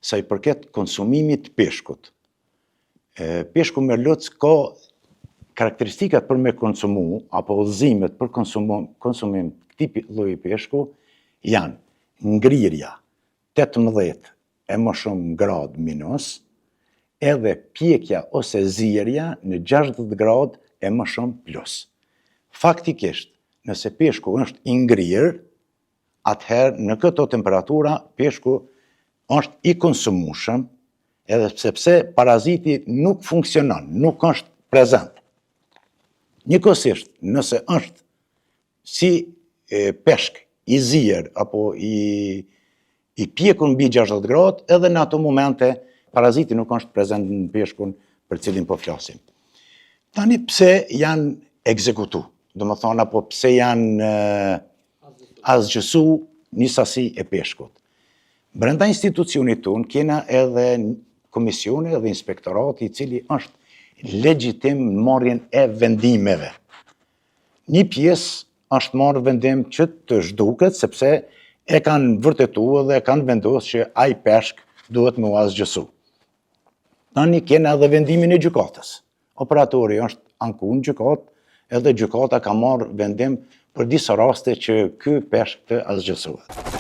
sa i përket konsumimit të peshkut. Peshku me lëc ka karakteristikat për me konsumu, apo udhëzimet për konsumim këtij lloji peshku janë ngrirja 18 e më shumë gradë minus, edhe pjekja ose zierja në 60 gradë e më shumë plus. Faktikisht, nëse peshku është i ngrirë, atëherë në këto temperatura peshku është i konsumueshëm, edhe sepse paraziti nuk funksionon, nuk është prezent. Njëkohësisht, nëse është si peshk i zier apo i pjekur mbi 60 gradë, edhe në ato momente paraziti nuk është prezent në peshkun për cilin po flasim. Tani pse janë ekzekutu, domethënë apo pse janë asgjësu një sasi e peshkut. Brenda institucionit tonë kena edhe komisione dhe inspektorati i cili është legjitim në marrjen e vendimeve. Një pjesë është marrë vendim që të zhduket sepse e kanë vërtetuar dhe kanë vendosur që ai peshk duhet me u asgjësu. Tani kena edhe vendimin e gjykatës. Operatori është anku në gjykatë, edhe gjykata ka marrë vendim për disa raste që ky peshk të asgjësohet.